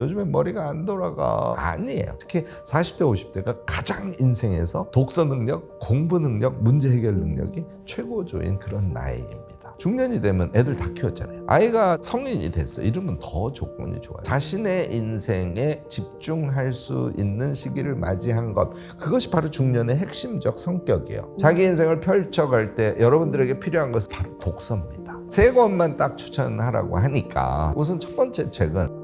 요즘엔 머리가 안 돌아가. 아니에요. 특히 40대, 50대가 가장 인생에서 독서 능력, 공부 능력, 문제 해결 능력이 최고조인 그런 나이입니다. 중년이 되면 애들 다 키웠잖아요. 아이가 성인이 됐어. 이러면 더 조건이 좋아요. 자신의 인생에 집중할 수 있는 시기를 맞이한 것, 그것이 바로 중년의 핵심적 성격이에요. 자기 인생을 펼쳐갈 때 여러분들에게 필요한 것은 바로 독서입니다. 세 권만 딱 추천하라고 하니까 우선 첫 번째 책은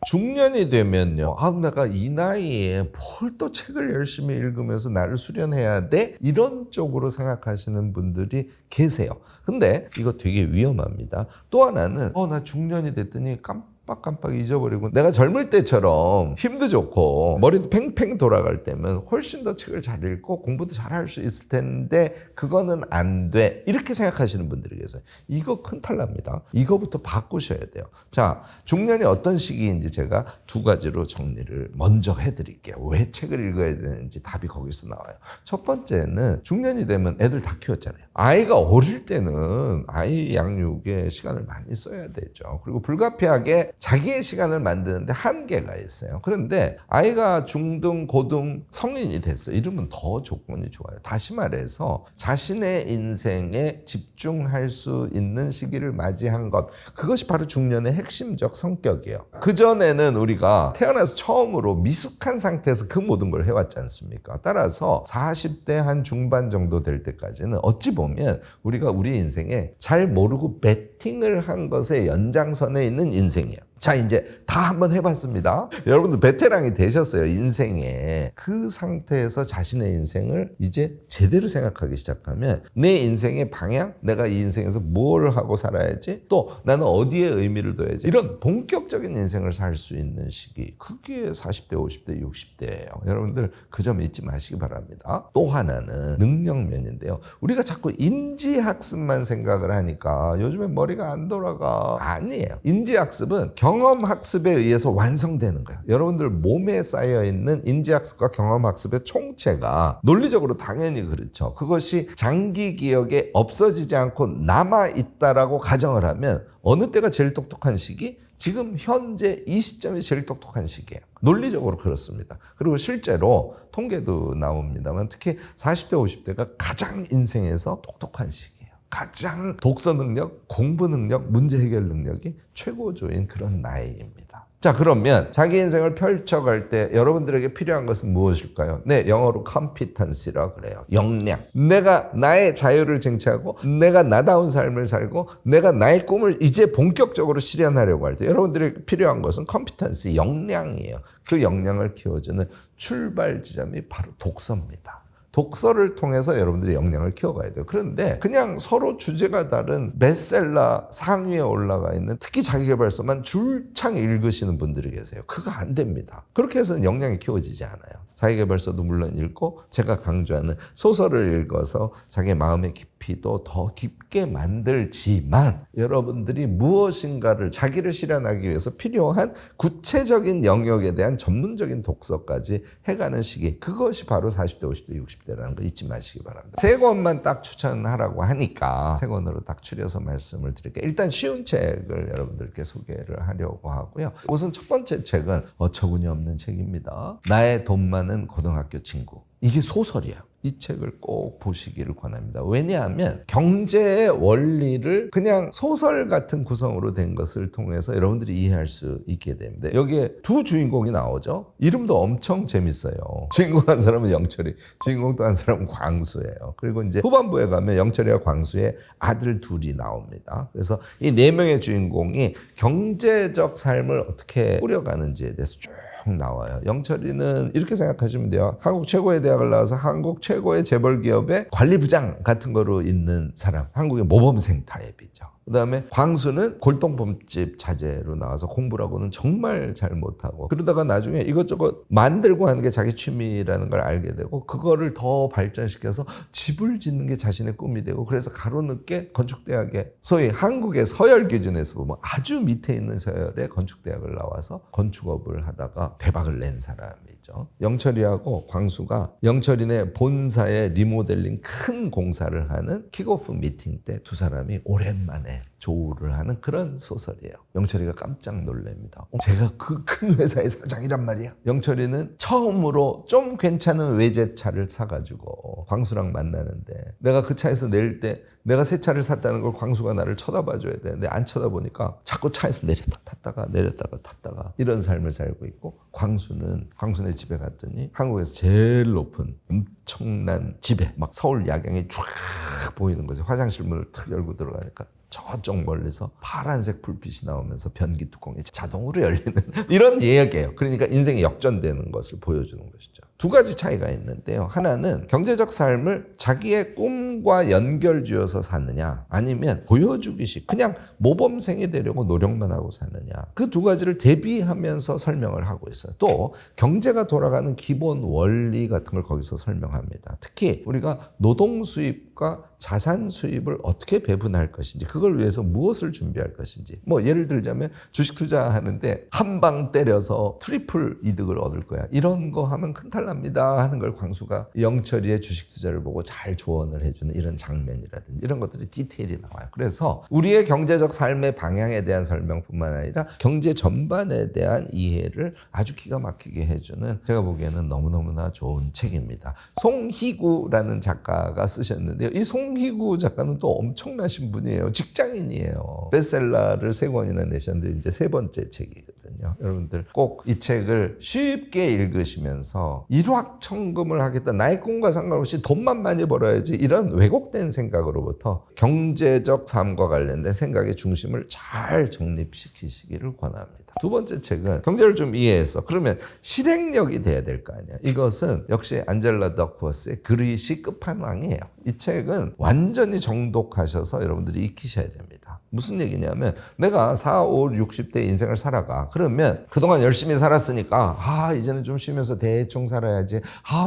중년이 되면요, 내가 이 나이에 뭘 또 책을 열심히 읽으면서 나를 수련해야 돼? 이런 쪽으로 생각하시는 분들이 계세요. 근데 이거 되게 위험합니다. 또 하나는 나 중년이 됐더니 깜빡 잊어버리고, 내가 젊을 때처럼 힘도 좋고 머리도 팽팽 돌아갈 때면 훨씬 더 책을 잘 읽고 공부도 잘할 수 있을 텐데 그거는 안 돼, 이렇게 생각하시는 분들이 계세요. 이거 큰 탈납니다. 이거부터 바꾸셔야 돼요. 자, 중년이 어떤 시기인지 제가 두 가지로 정리를 먼저 해드릴게요. 왜 책을 읽어야 되는지 답이 거기서 나와요. 첫 번째는 중년이 되면 애들 다 키웠잖아요. 아이가 어릴 때는 아이 양육에 시간을 많이 써야 되죠. 그리고 불가피하게 자기의 시간을 만드는데 한계가 있어요. 그런데 아이가 중등, 고등, 성인이 됐어요. 이러면 더 조건이 좋아요. 다시 말해서 자신의 인생에 집중할 수 있는 시기를 맞이한 것, 그것이 바로 중년의 핵심적 성격이에요. 그전에는 우리가 태어나서 처음으로 미숙한 상태에서 그 모든 걸 해왔지 않습니까? 따라서 40대 한 중반 정도 될 때까지는 어찌 보면 우리가 우리 인생에 잘 모르고 베팅을 한 것의 연장선에 있는 인생이에요. 자, 이제 다 한번 해봤습니다. 여러분들 베테랑이 되셨어요, 인생에. 그 상태에서 자신의 인생을 이제 제대로 생각하기 시작하면 내 인생의 방향, 내가 이 인생에서 뭘 하고 살아야지, 또 나는 어디에 의미를 둬야지, 이런 본격적인 인생을 살 수 있는 시기, 그게 40대, 50대, 60대예요. 여러분들 그 점 잊지 마시기 바랍니다. 또 하나는 능력면인데요. 우리가 자꾸 인지학습만 생각을 하니까 요즘엔 머리가 안 돌아가. 아니에요. 인지학습은 경험학습에 의해서 완성되는 거예요. 여러분들 몸에 쌓여있는 인지학습과 경험학습의 총체가 논리적으로 당연히 그렇죠. 그것이 장기 기억에 없어지지 않고 남아있다라고 가정을 하면 어느 때가 제일 똑똑한 시기? 지금 현재 이 시점이 제일 똑똑한 시기예요. 논리적으로 그렇습니다. 그리고 실제로 통계도 나옵니다만 특히 40대, 50대가 가장 인생에서 똑똑한 시기예요. 가장 독서 능력, 공부 능력, 문제 해결 능력이 최고조인 그런 나이입니다. 자, 그러면 자기 인생을 펼쳐갈 때 여러분들에게 필요한 것은 무엇일까요? 네, 영어로 competency라 그래요. 역량. 내가 나의 자유를 쟁취하고 내가 나다운 삶을 살고 내가 나의 꿈을 이제 본격적으로 실현하려고 할 때 여러분들에게 필요한 것은 competency, 역량이에요. 그 역량을 키워주는 출발 지점이 바로 독서입니다. 독서를 통해서 여러분들이 역량을 키워가야 돼요. 그런데 그냥 서로 주제가 다른 베스트셀러 상위에 올라가 있는 특히 자기계발서만 줄창 읽으시는 분들이 계세요. 그거 안 됩니다. 그렇게 해서는 역량이 키워지지 않아요. 자기계발서도 물론 읽고 제가 강조하는 소설을 읽어서 자기의 마음의 깊이도 더 깊게 만들지만 여러분들이 무엇인가를 자기를 실현하기 위해서 필요한 구체적인 영역에 대한 전문적인 독서까지 해가는 시기, 그것이 바로 40대, 50대, 60대라는 거 잊지 마시기 바랍니다. 세 권만 딱 추천하라고 하니까 세 권으로 딱 추려서 말씀을 드릴게요. 일단 쉬운 책을 여러분들께 소개를 하려고 하고요. 우선 첫 번째 책은 어처구니 없는 책입니다. 나의 돈 많은 고등학교 친구. 이게 소설이에요. 이 책을 꼭 보시기를 권합니다. 왜냐하면 경제의 원리를 그냥 소설 같은 구성으로 된 것을 통해서 여러분들이 이해할 수 있게 됩니다. 여기에 두 주인공이 나오죠. 이름도 엄청 재밌어요. 주인공 한 사람은 영철이, 주인공 또 한 사람은 광수예요. 그리고 이제 후반부에 가면 영철이와 광수의 아들 둘이 나옵니다. 그래서 이 네 명의 주인공이 경제적 삶을 어떻게 꾸려가는지에 대해서 쭉 나와요. 영철이는 이렇게 생각하시면 돼요. 한국 최고의 대학을 나와서 한국 최고의 재벌 기업의 관리부장 같은 거로 있는 사람. 한국의 모범생 타입이죠. 그 다음에 광수는 골동품집 자제로 나와서 공부라고는 정말 잘 못하고 그러다가 나중에 이것저것 만들고 하는 게 자기 취미라는 걸 알게 되고 그거를 더 발전시켜서 집을 짓는 게 자신의 꿈이 되고 그래서 가로늦게 건축대학에 소위 한국의 서열 기준에서 보면 아주 밑에 있는 서열의 건축대학을 나와서 건축업을 하다가 대박을 낸 사람이죠. 있죠. 영철이하고 광수가 영철이네 본사의 리모델링 큰 공사를 하는 킥오프 미팅 때 두 사람이 오랜만에 조우를 하는 그런 소설이에요. 영철이가 깜짝 놀랍니다. 제가 그 큰 회사의 사장이란 말이야. 영철이는 처음으로 좀 괜찮은 외제차를 사가지고 광수랑 만나는데 내가 그 차에서 내릴 때 내가 새 차를 샀다는 걸 광수가 나를 쳐다봐줘야 되는데 안 쳐다보니까 자꾸 차에서 내렸다 탔다가 내렸다가 탔다가 이런 삶을 살고 있고 광수네 집에 갔더니 한국에서 제일 높은 엄청난 집에 막 서울 야경이 쫙 보이는 거죠. 화장실 문을 탁 열고 들어가니까 저쪽 멀리서 파란색 불빛이 나오면서 변기 뚜껑이 자동으로 열리는 이런 이야기예요. 그러니까 인생이 역전되는 것을 보여주는 것이죠. 두 가지 차이가 있는데요. 하나는 경제적 삶을 자기의 꿈과 연결지어서 사느냐 아니면 보여주기식 그냥 모범생이 되려고 노력만 하고 사느냐 그 두 가지를 대비하면서 설명을 하고 있어요. 또 경제가 돌아가는 기본 원리 같은 걸 거기서 설명합니다. 특히 우리가 노동 수입과 자산 수입을 어떻게 배분할 것인지 그걸 위해서 무엇을 준비할 것인지 뭐 예를 들자면 주식 투자하는데 한 방 때려서 트리플 이득을 얻을 거야 이런 거 하면 큰탈 납니다 하는 걸 광수가 영철이의 주식 투자를 보고 잘 조언을 해주는 이런 장면이라든지 이런 것들이 디테일이 나와요. 그래서 우리의 경제적 삶의 방향에 대한 설명뿐만 아니라 경제 전반에 대한 이해를 아주 기가 막히게 해주는 제가 보기에는 너무너무나 좋은 책입니다. 송희구라는 작가가 쓰셨는데요. 이 송희구 작가는 또 엄청나신 분이에요. 직장인이에요. 베스트셀러를 3권이나 내셨는데 이제 3번째 책이거든요. 여러분들 꼭 이 책을 쉽게 읽으시면서 일확천금을 하겠다. 나의 꿈과 상관없이 돈만 많이 벌어야지 이런 왜곡된 생각으로부터 경제적 삶과 관련된 생각의 중심을 잘 정립시키시기를 권합니다. 두 번째 책은 경제를 좀 이해해서 그러면 실행력이 돼야 될 거 아니야. 이것은 역시 안젤라 더크워스의 그릿이 끝판왕이에요. 이 책은 완전히 정독하셔서 여러분들이 익히셔야 됩니다. 무슨 얘기냐면 내가 4, 5, 60대 인생을 살아가. 그러면 그동안 열심히 살았으니까 이제는 좀 쉬면서 대충 살아야지.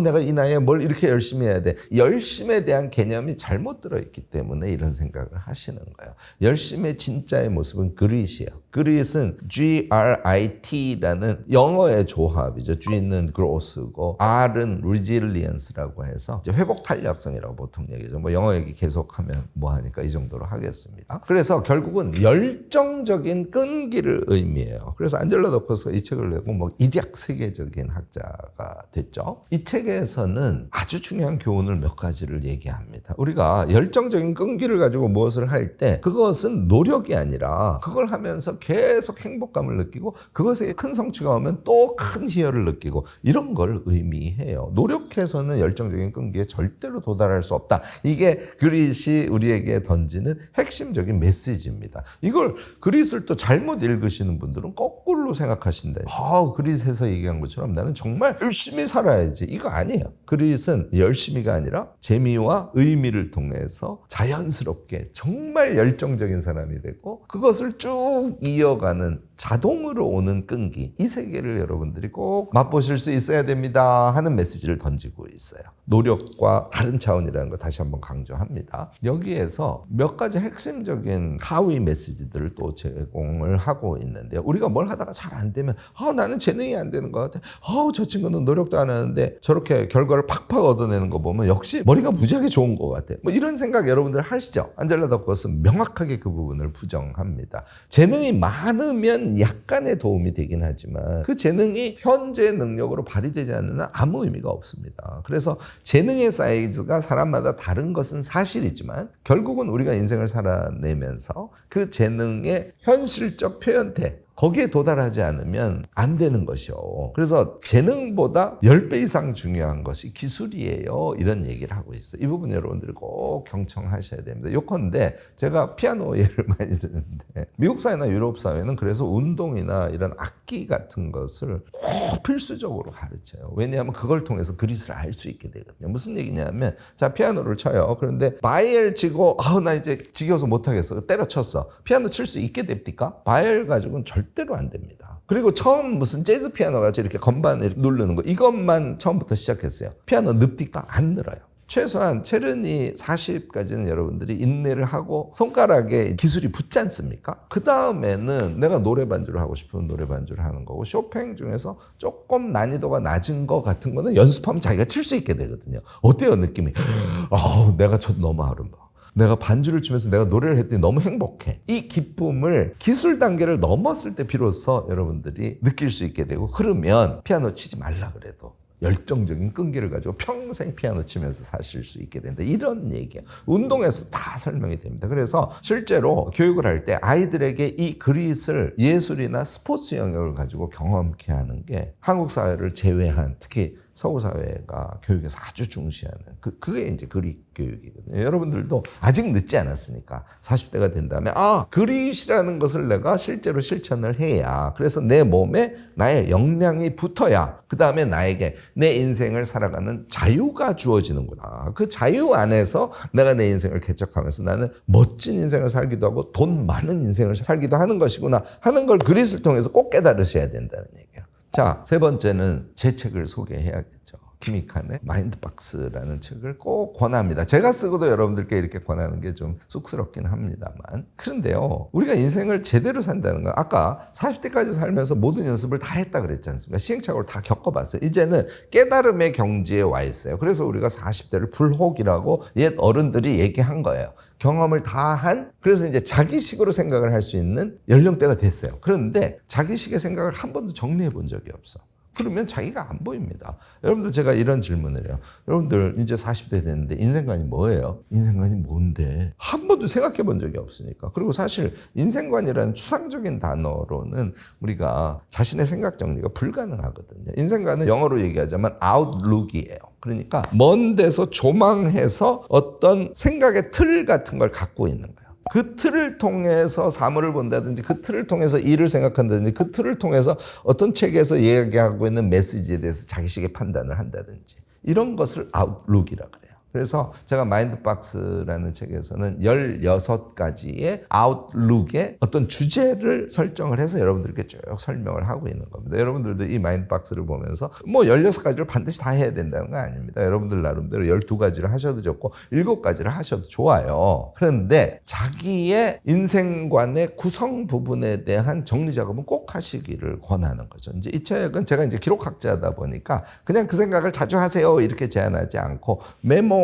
내가 이 나이에 뭘 이렇게 열심히 해야 돼. 열심에 대한 개념이 잘못 들어있기 때문에 이런 생각을 하시는 거예요. 열심의 진짜의 모습은 그릿이에요. 그릿은 GRIT라는 영어의 조합이죠. G는 growth고 R은 resilience라고 해서 이제 회복 탄력성이라고 보통 얘기죠. 뭐 영어 얘기 계속하면 뭐 하니까 이 정도로 하겠습니다. 그래서 결국은 열정적인 끈기를 의미해요. 그래서 안젤라 더크워스가 이 책을 내고 뭐 일약 세계적인 학자가 됐죠. 이 책에서는 아주 중요한 교훈을 몇 가지를 얘기합니다. 우리가 열정적인 끈기를 가지고 무엇을 할 때 그것은 노력이 아니라 그걸 하면서 계속 행복감을 느끼고 그것에 큰 성취가 오면 또 큰 희열을 느끼고 이런 걸 의미해요. 노력해서는 열정적인 끈기에 절대로 도달할 수 없다. 이게 그릿이 우리에게 던지는 핵심적인 메시지입니다. 이걸 그릿을 또 잘못 읽으시는 분들은 거꾸로 생각하신다. 그릿에서 얘기한 것처럼 나는 정말 열심히 살아야지. 이거 아니에요. 그릿은 열심히가 아니라 재미와 의미를 통해서 자연스럽게 정말 열정적인 사람이 되고 그것을 쭉 이어가는 자동으로 오는 끈기 이 세계를 여러분들이 꼭 맛보실 수 있어야 됩니다 하는 메시지를 던지고 있어요. 노력과 다른 차원이라는 거 다시 한번 강조합니다. 여기에서 몇 가지 핵심적인 하위 메시지들을 또 제공을 하고 있는데요. 우리가 뭘 하다가 잘 안 되면 나는 재능이 안 되는 것 같아. 저 친구는 노력도 안 하는데 저렇게 결과를 팍팍 얻어내는 거 보면 역시 머리가 무지하게 좋은 것 같아. 뭐 이런 생각 여러분들 하시죠? 안젤라 더크워스는 명확하게 그 부분을 부정합니다. 재능이 많으면 약간의 도움이 되긴 하지만 그 재능이 현재 능력으로 발휘되지 않는 한 아무 의미가 없습니다. 그래서 재능의 사이즈가 사람마다 다른 것은 사실이지만 결국은 우리가 인생을 살아내면서 그 재능의 현실적 표현태 거기에 도달하지 않으면 안 되는 것이요. 그래서 재능보다 10배 이상 중요한 것이 기술이에요. 이런 얘기를 하고 있어요. 이 부분 여러분들이 꼭 경청하셔야 됩니다. 요컨대 제가 피아노 예를 많이 드는데 미국 사회나 유럽 사회는 그래서 운동이나 이런 악기 같은 것을 꼭 필수적으로 가르쳐요. 왜냐하면 그걸 통해서 그릿을 알 수 있게 되거든요. 무슨 얘기냐면 자 피아노를 쳐요. 그런데 바이엘 치고 나 이제 지겨워서 못하겠어. 때려쳤어. 피아노 칠 수 있게 됩니까? 바이엘 가지고는 절대로 안 됩니다. 그리고 처음 무슨 재즈 피아노 같이 이렇게 건반을 누르는 거 이것만 처음부터 시작했어요. 피아노 늪니까? 안 늘어요. 최소한 체르니 40까지는 여러분들이 인내를 하고 손가락에 기술이 붙지 않습니까? 그 다음에는 내가 노래 반주를 하고 싶으면 노래 반주를 하는 거고, 쇼팽 중에서 조금 난이도가 낮은 거 같은 거는 연습하면 자기가 칠 수 있게 되거든요. 어때요, 느낌이? 내가 쳐도 너무 아름다워. 내가 반주를 치면서 내가 노래를 했더니 너무 행복해. 이 기쁨을 기술 단계를 넘었을 때 비로소 여러분들이 느낄 수 있게 되고, 그러면 피아노 치지 말라 그래도 열정적인 끈기를 가지고 평생 피아노 치면서 사실 수 있게 된다. 이런 얘기예요. 운동에서 다 설명이 됩니다. 그래서 실제로 교육을 할 때 아이들에게 이 그릿을 예술이나 스포츠 영역을 가지고 경험케 하는 게 한국 사회를 제외한, 특히 서구 사회가 교육에서 아주 중시하는 그게 이제 그릿 교육이거든요. 여러분들도 아직 늦지 않았으니까 40대가 된 다음에 그릿이라는 것을 내가 실제로 실천을 해야, 그래서 내 몸에 나의 역량이 붙어야 그 다음에 나에게 내 인생을 살아가는 자유가 주어지는구나. 그 자유 안에서 내가 내 인생을 개척하면서 나는 멋진 인생을 살기도 하고 돈 많은 인생을 살기도 하는 것이구나 하는 걸 그릿을 통해서 꼭 깨달으셔야 된다는 얘기예요. 자, 세 번째는 제 책을 소개해야겠죠. 키미칸의 마인드박스라는 책을 꼭 권합니다. 제가 쓰고도 여러분들께 이렇게 권하는 게 좀 쑥스럽긴 합니다만, 그런데요, 우리가 인생을 제대로 산다는 건, 아까 40대까지 살면서 모든 연습을 다 했다 그랬지 않습니까? 시행착오를 다 겪어봤어요. 이제는 깨달음의 경지에 와 있어요. 그래서 우리가 40대를 불혹이라고 옛 어른들이 얘기한 거예요. 경험을 다 한, 그래서 이제 자기식으로 생각을 할 수 있는 연령대가 됐어요. 그런데 자기식의 생각을 한 번도 정리해 본 적이 없어. 그러면 자기가 안 보입니다. 여러분들, 제가 이런 질문을 해요. 여러분들 이제 40대 됐는데 인생관이 뭐예요? 인생관이 뭔데? 한 번도 생각해 본 적이 없으니까. 그리고 사실 인생관이라는 추상적인 단어로는 우리가 자신의 생각 정리가 불가능하거든요. 인생관은 영어로 얘기하자면 outlook이에요. 그러니까 먼 데서 조망해서 어떤 생각의 틀 같은 걸 갖고 있는 거예요. 그 틀을 통해서 사물을 본다든지, 그 틀을 통해서 일을 생각한다든지, 그 틀을 통해서 어떤 책에서 이야기하고 있는 메시지에 대해서 자기식의 판단을 한다든지, 이런 것을 아웃룩이라 그래요. 그래서 제가 마인드박스라는 책에서는 16가지의 아웃룩의 어떤 주제를 설정을 해서 여러분들께 쭉 설명을 하고 있는 겁니다. 여러분들도 이 마인드박스를 보면서 16가지를 반드시 다 해야 된다는 건 아닙니다. 여러분들 나름대로 12가지를 하셔도 좋고 7가지를 하셔도 좋아요. 그런데 자기의 인생관의 구성 부분에 대한 정리 작업은 꼭 하시기를 권하는 거죠. 이제 이 책은 제가 이제 기록학자다 보니까 그냥 그 생각을 자주 하세요 이렇게 제안하지 않고 메모하고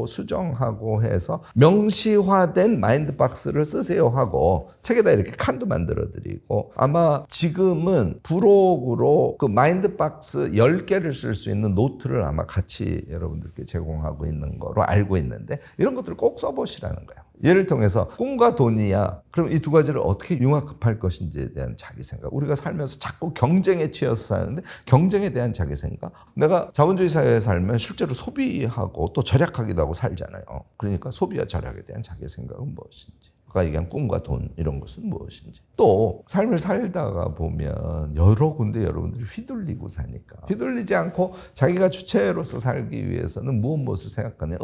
수정하고 해서 명시화된 마인드박스를 쓰세요 하고 책에다 이렇게 칸도 만들어 드리고, 아마 지금은 부록으로 그 마인드박스 10개를 쓸 수 있는 노트를 아마 같이 여러분들께 제공하고 있는 거로 알고 있는데, 이런 것들을 꼭 써보시라는 거예요. 예를 통해서 꿈과 돈이야. 그럼 이 두 가지를 어떻게 융합할 것인지에 대한 자기 생각. 우리가 살면서 자꾸 경쟁에 치여서 사는데 경쟁에 대한 자기 생각. 내가 자본주의 사회에 살면 실제로 소비하고 또 절약하기도 하고 살잖아요. 그러니까 소비와 절약에 대한 자기 생각은 무엇인지. 아까 얘기한 꿈과 돈, 이런 것은 무엇인지. 또 삶을 살다가 보면 여러 군데 여러분들이 휘둘리고 사니까 휘둘리지 않고 자기가 주체로서 살기 위해서는 무엇을 생각하냐.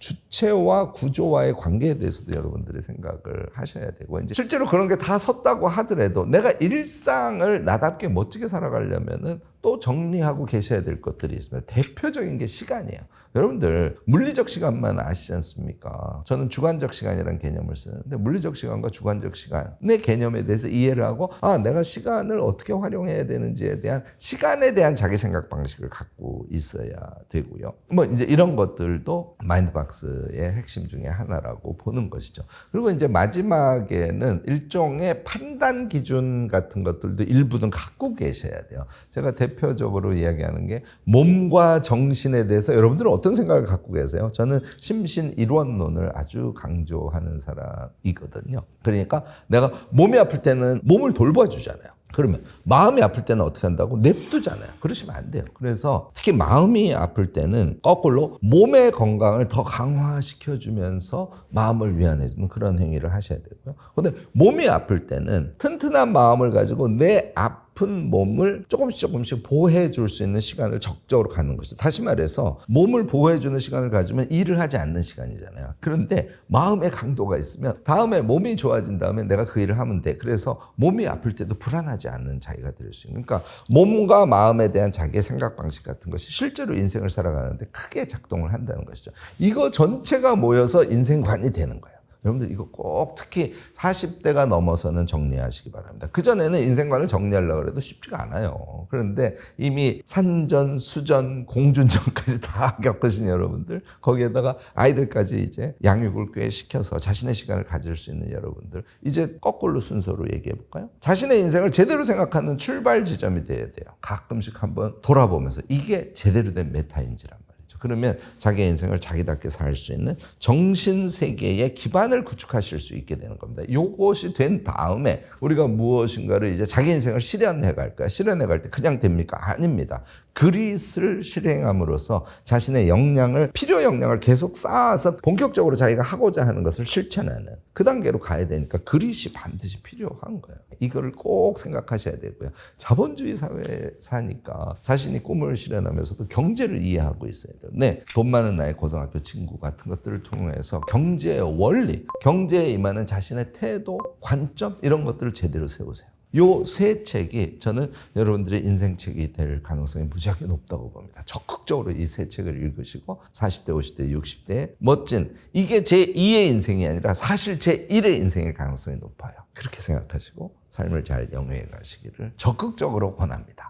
주체와 구조와의 관계에 대해서도 여러분들의 생각을 하셔야 되고, 이제 실제로 그런 게 다 섰다고 하더라도 내가 일상을 나답게 멋지게 살아가려면은 또 정리하고 계셔야 될 것들이 있습니다. 대표적인 게 시간이에요. 여러분들 물리적 시간만 아시지 않습니까? 저는 주관적 시간이라는 개념을 쓰는데, 물리적 시간과 주관적 시간의 개념에 대해서 이해를 하고, 내가 시간을 어떻게 활용해야 되는지에 대한 시간에 대한 자기 생각 방식을 갖고 있어야 되고요. 이제 이런 것들도 마인드박스의 핵심 중에 하나라고 보는 것이죠. 그리고 이제 마지막에는 일종의 판단 기준 같은 것들도 일부는 갖고 계셔야 돼요. 제가 대표적으로 이야기하는 게 몸과 정신에 대해서 여러분들은 어떤 생각을 갖고 계세요? 저는 심신일원론을 아주 강조하는 사람이거든요. 그러니까 내가 몸이 아플 때는 몸을 돌봐주잖아요. 그러면 마음이 아플 때는 어떻게 한다고? 냅두잖아요. 그러시면 안 돼요. 그래서 특히 마음이 아플 때는 거꾸로 몸의 건강을 더 강화시켜주면서 마음을 위안해주는 그런 행위를 하셔야 되고요. 근데 몸이 아플 때는 튼튼한 마음을 가지고 내 아픈 몸을 조금씩 보호해 줄 수 있는 시간을 적극적으로 갖는 것이죠. 다시 말해서 몸을 보호해 주는 시간을 가지면 일을 하지 않는 시간이잖아요. 그런데 마음의 강도가 있으면 다음에 몸이 좋아진 다음에 내가 그 일을 하면 돼. 그래서 몸이 아플 때도 불안하지 않는 자기가 될 수 있는. 그러니까 몸과 마음에 대한 자기의 생각 방식 같은 것이 실제로 인생을 살아가는데 크게 작동을 한다는 것이죠. 이거 전체가 모여서 인생관이 되는 거예요. 여러분들 이거 꼭 특히 40대가 넘어서는 정리하시기 바랍니다. 그전에는 인생관을 정리하려고 해도 쉽지가 않아요. 그런데 이미 산전, 수전, 공준전까지 다 겪으신 여러분들, 거기에다가 아이들까지 이제 양육을 꽤 시켜서 자신의 시간을 가질 수 있는 여러분들, 이제 거꾸로 순서로 얘기해 볼까요? 자신의 인생을 제대로 생각하는 출발 지점이 돼야 돼요. 가끔씩 한번 돌아보면서 이게 제대로 된 메타인지란 말이에요. 그러면 자기의 인생을 자기답게 살 수 있는 정신세계의 기반을 구축하실 수 있게 되는 겁니다. 이것이 된 다음에 우리가 무엇인가를 이제 자기 인생을 실현해 갈까요? 실현해 갈 때 그냥 됩니까? 아닙니다. 그릿을 실행함으로써 자신의 역량을, 필요 역량을 계속 쌓아서 본격적으로 자기가 하고자 하는 것을 실천하는 그 단계로 가야 되니까 그릿이 반드시 필요한 거예요. 이거를 꼭 생각하셔야 되고요. 자본주의 사회에 사니까 자신이 꿈을 실현하면서도 경제를 이해하고 있어야 돼요. 네, 돈 많은 나의 고등학교 친구 같은 것들을 통해서 경제의 원리, 경제에 임하는 자신의 태도, 관점 이런 것들을 제대로 세우세요. 요 세 책이 저는 여러분들의 인생책이 될 가능성이 무지하게 높다고 봅니다. 적극적으로 이 세 책을 읽으시고 40대, 50대, 60대의 멋진, 이게 제2의 인생이 아니라 사실 제1의 인생일 가능성이 높아요. 그렇게 생각하시고 삶을 잘 영위해 가시기를 적극적으로 권합니다.